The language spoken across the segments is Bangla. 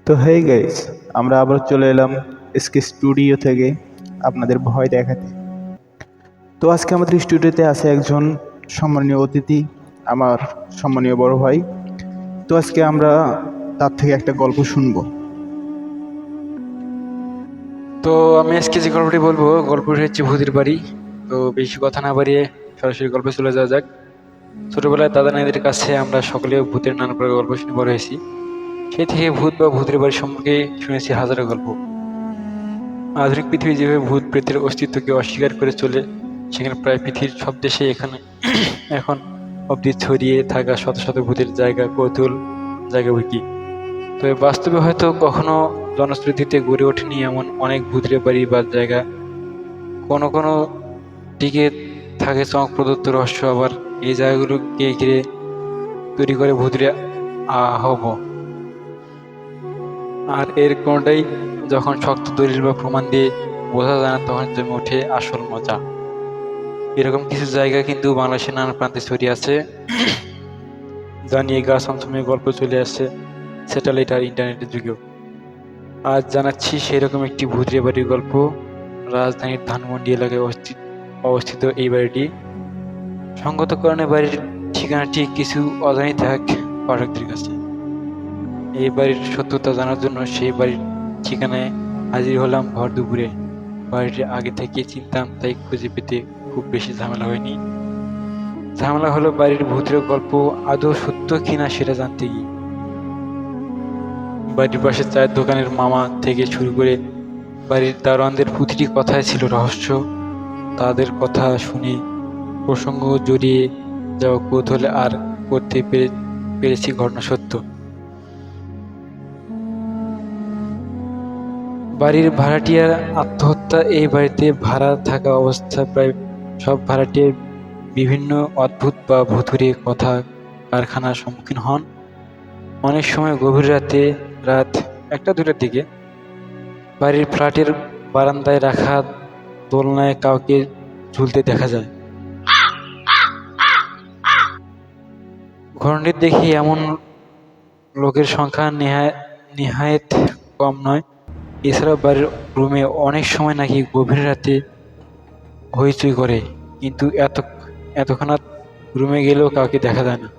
তো হেই গাইস, আমরা আবার চলে এলাম এসকে স্টুডিও থেকে আপনাদের ভয় দেখাতে। তো আজকে আমাদের স্টুডিওতে আছে একজন সম্মানীয় অতিথি, আমার সম্মানীয় বড় ভাই। তো আজকে আমরা তার থেকে একটা গল্প শুনবো। তো আমি আজকে যে গল্পটি বলবো, গল্পটি হচ্ছে ভূতের বাড়ি। তো বেশি কথা না বাড়িয়ে সরাসরি গল্পে চলে যাওয়া যাক। ছোটবেলায় দাদা নানিদের কাছে আমরা সকলে ভূতের নানা প্রকার গল্প শুনে বড় হয়েছি। সেই থেকে ভূত বা ভূতের বাড়ি সম্পর্কে শুনেছি হাজারো গল্প। আধুনিক পৃথিবী যেভাবে ভূত প্রেতের অস্তিত্বকে অস্বীকার করে চলে, সেখানে প্রায় পৃথিবীর সব দেশে এখানে এখন অবধি ছড়িয়ে থাকা শত শত ভূতের জায়গা, কৌতূহল জায়গা কি। তবে বাস্তবে হয়তো কখনো জনশ্রুতিতে গড়ে ওঠেনি এমন অনেক ভূতের বাড়ি বা জায়গা। কোনো কোনো দিকে থাকে চমকপ্রদ রহস্য, আবার এই জায়গাগুলোকে ঘিরে তৈরি করে ভূতের আহব। আর এর কোনটাই যখন শক্ত দলিল বা প্রমাণ দিয়ে বোঝা যায় না, তখন জমে ওঠে আসল মজা। এরকম কিছু জায়গা কিন্তু বাংলাদেশের নানা প্রান্তে ছড়িয়ে আছে, যা নিয়ে গা ছমছমে গল্প চলে আসছে স্যাটেলাইট আর ইন্টারনেটের যুগেও। আজ জানাচ্ছি সেরকম একটি ভূতের বাড়ির গল্প। রাজধানীর ধানমন্ডি এলাকায় অবস্থিত এই বাড়িটি। সঙ্গত কারণে বাড়ির ঠিকানাটি কিছু অজানি থাক পাঠকদের কাছে। এই বাড়ির সত্যতা জানার জন্য সেই বাড়ির ঠিকানায় হাজির হলাম ভর দুপুরে। বাড়িটি আগে থেকে চিনতাম, তাই খুঁজে পেতে খুব বেশি ঝামেলা হয়নি। ঝামেলা হলো বাড়ির ভূতের গল্প আদৌ সত্য কিনা সেটা জানতে গিয়ে। বাড়ির পাশে চায়ের দোকানের মামা থেকে শুরু করে বাড়ির দারোয়ানদের প্রতিটি কথায় ছিল রহস্য। তাদের কথা শুনে প্রসঙ্গ জড়িয়ে যাওয়া কৌতূহলে আর করতে পেরেছি ঘটনা সত্য। বাড়ির ভাড়াটিয়ার আত্মহত্যা। এই বাড়িতে ভাড়া থাকা অবস্থা প্রায় সব ভাড়াটিয়ার বিভিন্ন অদ্ভুত বা ভুতুড়ে কথা কারখানার সম্মুখীন হন। অনেক সময় গভীর রাতে, রাত 1টা-2টার দিকে বাড়ির ফ্ল্যাটের বারান্দায় রাখা দোলনায় কাউকে ঝুলতে দেখা যায়। ঘটনাটি দেখে এমন লোকের সংখ্যা নেহায়েত কম নয়। এছাড়াও বাড়ির রুমে অনেক সময় নাকি গভীর রাতে হইচই করে, কিন্তু এতক্ষণাৎ রুমে গেলেও কাউকে দেখা যায় না।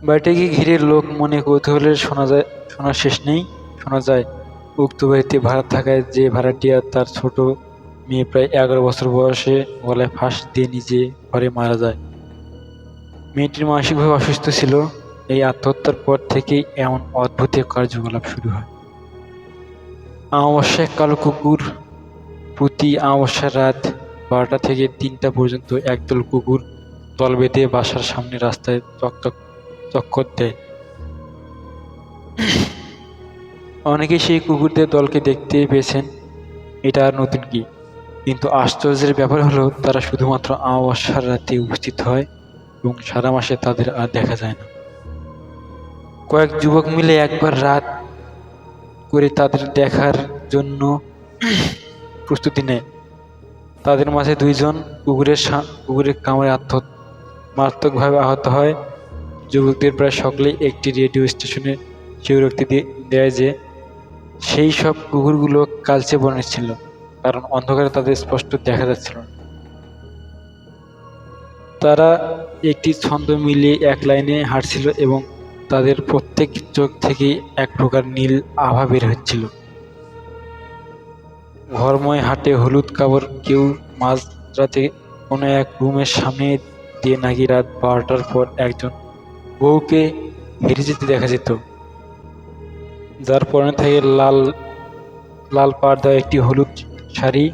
বাড়িটাকে ঘিরে লোক মনে কৌতূহলের শোনার শেষ নেই। শোনা যায় উক্ত বাড়িতে ভাড়া থাকায় যে ভাড়াটিয়া, তার ছোট মেয়ে প্রায় 11 বছর বয়সে গলায় ফাঁস দিয়ে নিজে ঘরে মারা যায়। মেয়েটির মানসিকভাবে অসুস্থ ছিল। এই আত্মহত্যার পর থেকেই এমন অদ্ভুত কার্যকলাপ শুরু হয়। অমাবস্যায় কালো কুকুর। প্রতি অমাবস্যার রাত 12টা থেকে 3টা পর্যন্ত একদল কুকুর দল বেঁধে বাসার সামনে রাস্তায় চক্কর দেয়। অনেকেই সেই কুকুরদের দলকে দেখতে পেয়েছেন। এটা আর নতুন কি, কিন্তু আশ্চর্যের ব্যাপার হলো তারা শুধুমাত্র অমাবস্যার রাতে উপস্থিত হয় এবং সারা মাসে তাদের আর দেখা যায় না। কয়েক যুবক মিলে একবার রাত করে তাদের দেখার জন্য প্রস্তুতি নেয়। তাদের মাঝে 2জন কুকুরের কামড়ে মারাত্মকভাবে আহত হয়। যুবকদের প্রায় সকলেই একটি রেডিও স্টেশনে স্বীকারোক্তি দেয় যে সেই সব কুকুরগুলো কালচে বর্ণের ছিল, কারণ অন্ধকারে তাদের স্পষ্ট দেখা যাচ্ছিল না। তারা একটি ছন্দ মিলিয়ে এক লাইনে হাঁটছিল এবং তাদের প্রত্যেক চোখ থেকে এক প্রকার নীল আভা বের হচ্ছিল। ঘরময় হাটে হলুদ কাপড়। কেউ মাঝরাতে কোনো এক রুমের সামনে দিয়ে নাকি রাত 12টার পর একজন বউকে হেঁটে যেতে দেখা যেত, যার পরনে থাকে লাল লাল পাড় দেওয়া একটি হলুদ শাড়ি।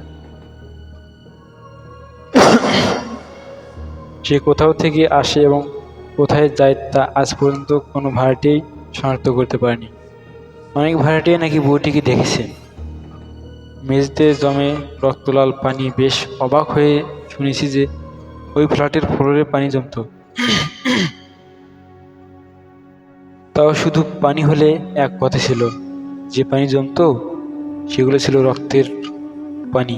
সে কোথাও থেকে আসে এবং কোথায় যায় তা আজ পর্যন্ত কোনো ভাড়াটিয়াই শনাক্ত করতে পারেনি। অনেক ভাড়াটিয়া নাকি বউটিকে দেখেছে। মেঝেতে জমে রক্তলাল পানি। বেশ অবাক হয়ে শুনেছি যে ওই ফ্ল্যাটের ফ্লোরে পানি জমতো। তাও শুধু পানি হলে এক কথা ছিল, যে পানি জমতো সেগুলো ছিল রক্তের পানি।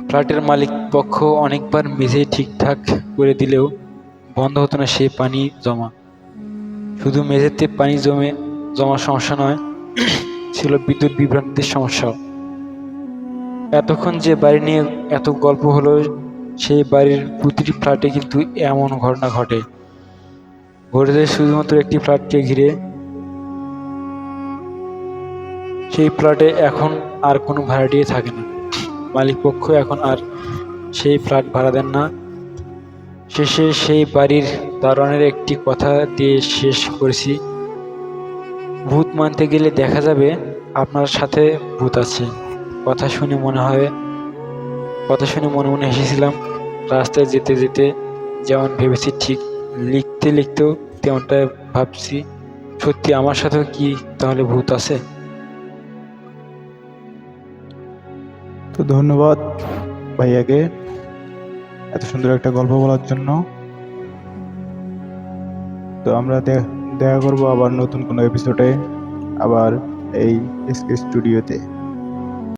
ফ্ল্যাটের মালিক পক্ষ অনেকবার মেঝে ঠিকঠাক করে দিলেও বন্ধ হতো না সে পানি জমা। শুধু মেঝেতে পানি জমার সমস্যা নয়, ছিল বিদ্যুৎ বিভ্রান্তির সমস্যাও। এতক্ষণ যে বাড়ি নিয়ে এত গল্প হলো, সেই বাড়ির প্রতিটি ফ্ল্যাটে কিন্তু এমন ঘটনা ঘটেছে শুধুমাত্র একটি ফ্ল্যাটকে ঘিরে। সেই ফ্ল্যাটে এখন আর কোনো ভাড়াটিয়ে থাকে না, মালিকপক্ষ এখন আর সেই ফ্ল্যাট ভাড়া দেন না। শেষে সেই বাড়ির দারোয়ানের একটি কথা দিয়ে শেষ করেছি, ভূত মানতে গেলে দেখা যাবে আপনার সাথে ভূত আছে। কথা শুনে মনে মনে হেসেছিলাম। রাস্তায় যেতে যেতে যেমন ভেবেছি, ঠিক লিখতে লিখতেও তেমনটা ভাবছি, সত্যি আমার সাথেও কি তাহলে ভূত আছে? তো ধন্যবাদ ভাইয়াকে এত সুন্দর একটা গল্প বলার জন্য। তো আমরা দেখা করবো আবার নতুন কোনো এপিসোডে, আবার এই এসকে স্টুডিওতে।